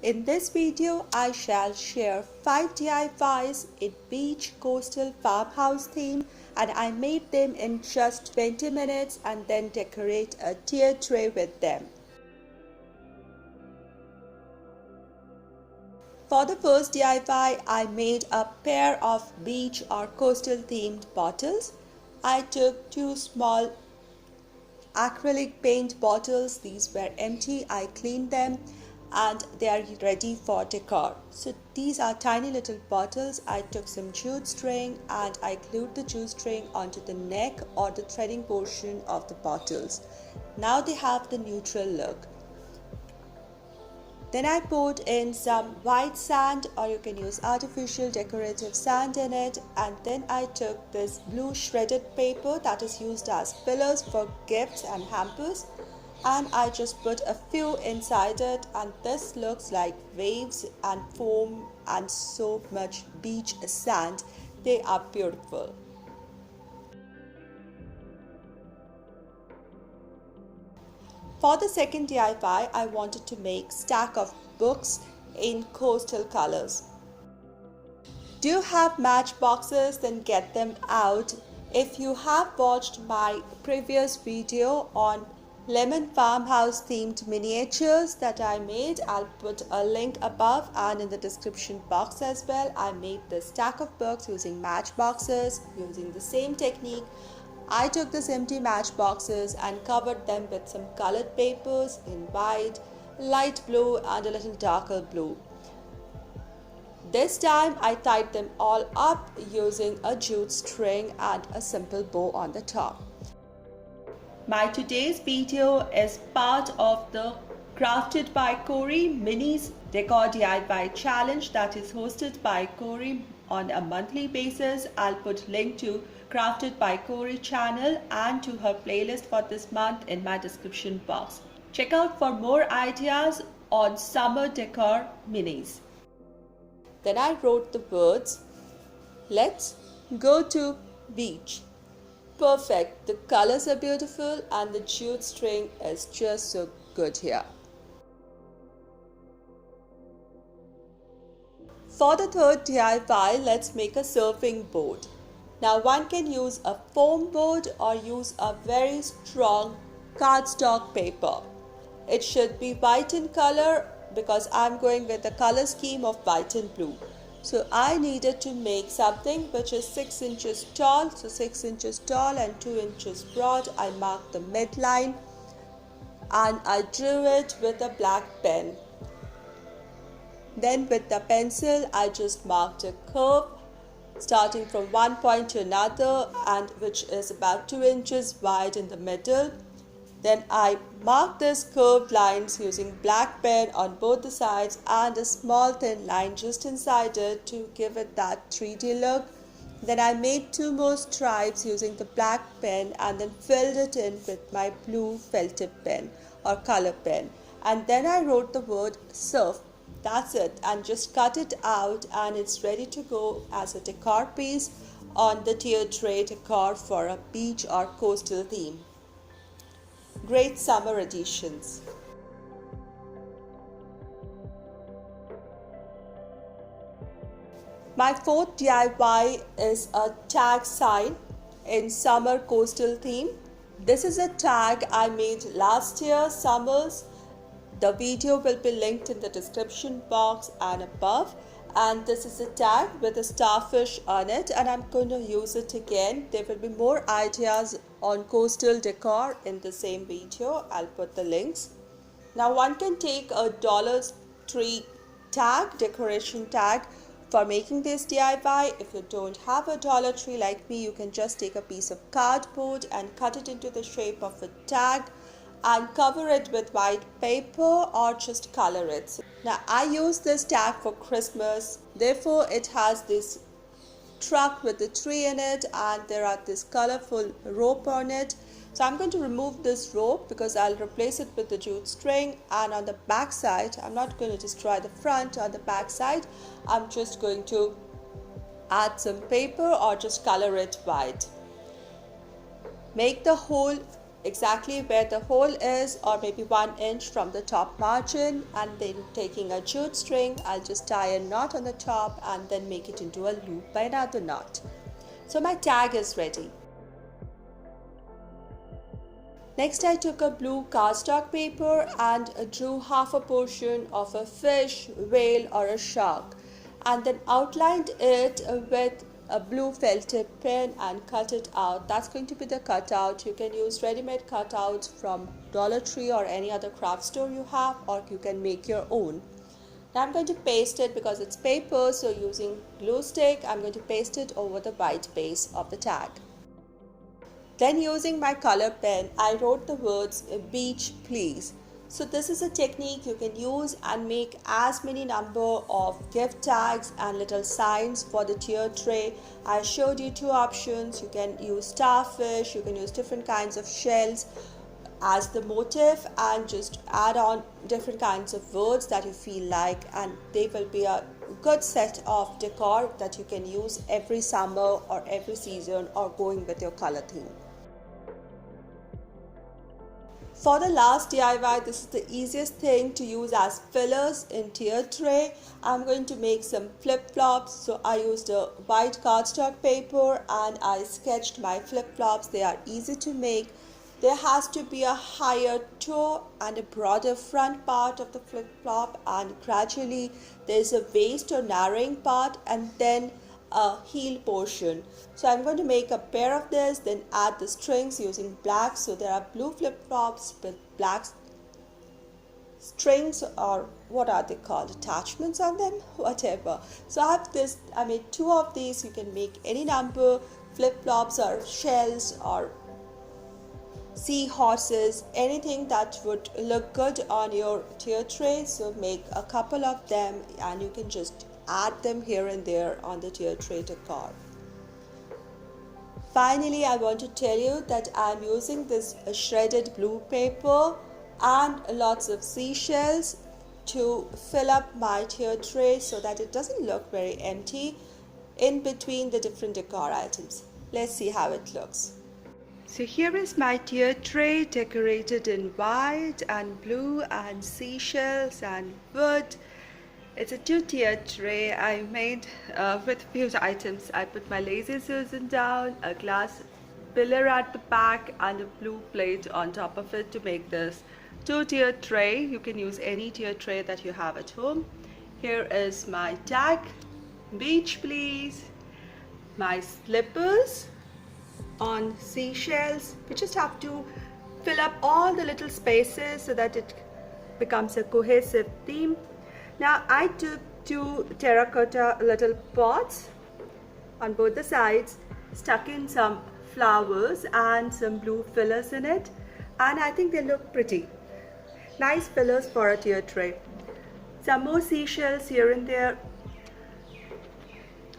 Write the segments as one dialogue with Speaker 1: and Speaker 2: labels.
Speaker 1: In this video, I shall share 5 DIYs in Beach Coastal Farmhouse theme, and I made them in just 20 minutes and then decorate a tier tray with them. For the first DIY, I made a pair of beach or coastal themed bottles. I took 2 small acrylic paint bottles. These were empty. I cleaned them and they are ready for decor. So these are tiny little bottles. I took some jute string and I glued the jute string onto the neck or the threading portion of the bottles. Now they have the neutral look. Then I poured in some white sand, or you can use artificial decorative sand in it, and then I took this blue shredded paper that is used as fillers for gifts and hampers, and I just put a few inside it, and this looks like waves and foam and so much beach sand. They are beautiful. For the second DIY, I wanted to make stack of books in coastal colors. Do you have matchboxes? Then get them out. If you have watched my previous video on lemon farmhouse themed miniatures that I made, I'll put a link above and in the description box as well. I made this stack of books using matchboxes, using the same technique. I took these empty matchboxes and covered them with some colored papers in white, light blue and a little darker blue. This time I tied them all up using a jute string and a simple bow on the top. My today's video is part of the Crafted by Corey Minis Decor DIY challenge that is hosted by Corey on a monthly basis. I'll put link to Crafted by Corey channel and to her playlist for this month in my description box. Check out for more ideas on summer decor minis. Then I wrote the words, "Let's go to beach." Perfect. The colors are beautiful and the jute string is just so good here. For the third DIY, let's make a surfing board. Now one can use a foam board or use a very strong cardstock paper. It should be white in color because I'm going with the color scheme of white and blue. So I needed to make something which is 6 inches tall. So 6 inches tall and 2 inches broad. I marked the midline and I drew it with a black pen. Then with the pencil, I just marked a curve starting from one point to another and which is about 2 inches wide in the middle. Then I marked these curved lines using black pen on both the sides and a small thin line just inside it to give it that 3D look. Then I made 2 more stripes using the black pen and then filled it in with my blue felt tip pen or color pen. And then I wrote the word surf. That's it, and just cut it out and it's ready to go as a decor piece on the tier tray decor for a beach or coastal theme. Great summer additions. My fourth DIY is a tag sign in summer coastal theme. This is a tag I made last year, summers. The video will be linked in the description box and above, and this is a tag with a starfish on it and I'm going to use it again. There will be more ideas on coastal decor in the same video. I'll put the links. Now one can take a Dollar Tree tag, decoration tag for making this DIY. If you don't have a Dollar Tree like me, you can just take a piece of cardboard and cut it into the shape of a tag and cover it with white paper or just color it. Now I use this tag for Christmas, therefore it has this truck with the tree in it and there are this colorful rope on it. So I'm going to remove this rope because I'll replace it with the jute string, and on the back side, I'm not going to destroy the front. On the back side, I'm just going to add some paper or just color it white. Make the hole exactly where the hole is, or maybe 1 inch from the top margin, and then taking a jute string, I'll just tie a knot on the top and then make it into a loop by another knot. So my tag is ready. Next, I took a blue cardstock paper and drew half a portion of a fish, whale or a shark, and then outlined it with a blue felt tip pen and cut it out. That's going to be the cutout. You can use ready-made cutouts from Dollar Tree or any other craft store you have, or you can make your own. Now I'm going to paste it because it's paper, so using glue stick, I'm going to paste it over the white base of the tag. Then using my color pen, I wrote the words "Beach Please." So this is a technique you can use and make as many number of gift tags and little signs for the tier tray. I showed you 2 options. You can use starfish, you can use different kinds of shells as the motif and just add on different kinds of words that you feel like, and they will be a good set of decor that you can use every summer or every season or going with your color theme. For the last DIY, this is the easiest thing to use as fillers in tier tray. I'm going to make some flip-flops. So I used a white cardstock paper and I sketched my flip-flops. They are easy to make. There has to be a higher toe and a broader front part of the flip-flop, and gradually there's a waist or narrowing part and then a heel portion. So I'm going to make a pair of this, then add the strings using black. So there are blue flip-flops with black strings, or what are they called, attachments on them, whatever. So I made 2 of these. You can make any number, flip-flops or shells or seahorses, anything that would look good on your tier tray. So make a couple of them and you can just add them here and there on the tier tray decor. Finally, I want to tell you that I'm using this shredded blue paper and lots of seashells to fill up my tier tray so that it doesn't look very empty in between the different decor items. Let's see how it looks. So here is my tier tray decorated in white and blue and seashells and wood. It's a 2-tier tray I made with few items. I put my lazy Susan down, a glass pillar at the back and a blue plate on top of it to make this 2-tier tray. You can use any tier tray that you have at home. Here is my tag, "Beach Please," my slippers on seashells. We just have to fill up all the little spaces so that it becomes a cohesive theme. Now I took 2 terracotta little pots on both the sides, stuck in some flowers and some blue fillers in it, and I think they look pretty. Nice fillers for a tier tray. Some more seashells here and there.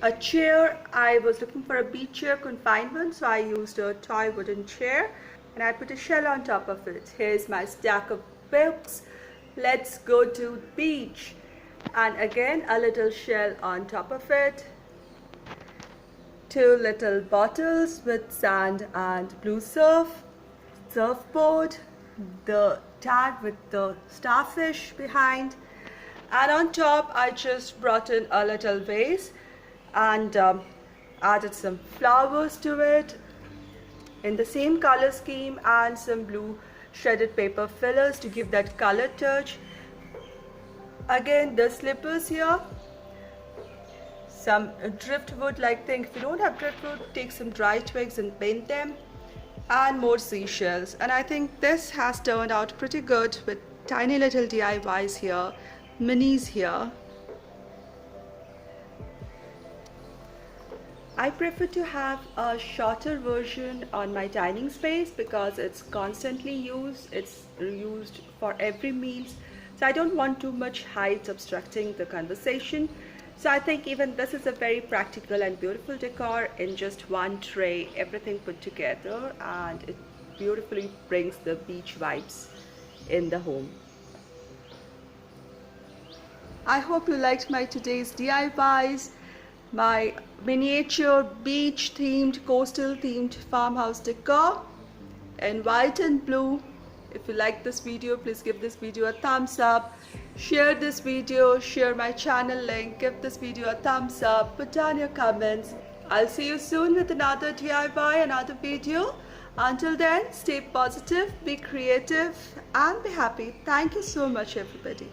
Speaker 1: A chair, I was looking for a beach chair confinement, so I used a toy wooden chair and I put a shell on top of it. Here's my stack of books, "Let's Go to Beach," and again a little shell on top of it. 2 little bottles with sand and blue surfboard, the tag with the starfish behind, and on top I just brought in a little vase and added some flowers to it in the same color scheme and some blue shredded paper fillers to give that color touch. Again, the slippers here, some driftwood like thing. If you don't have driftwood, take some dry twigs and bend them, and more seashells. And I think this has turned out pretty good with tiny little DIYs here, minis here. I prefer to have a shorter version on my dining space because it's constantly used. It's used for every meal. So I don't want too much height obstructing the conversation. So I think even this is a very practical and beautiful decor in just 1 tray, everything put together, and it beautifully brings the beach vibes in the home. I hope you liked my today's DIYs. My miniature beach themed, coastal themed farmhouse decor. in white and blue. If you like this video, please give this video a thumbs up. Share this video, share my channel link, give this video a thumbs up, put down your comments. I'll see you soon with another DIY, another video. Until then, stay positive, be creative and be happy. Thank you so much, everybody.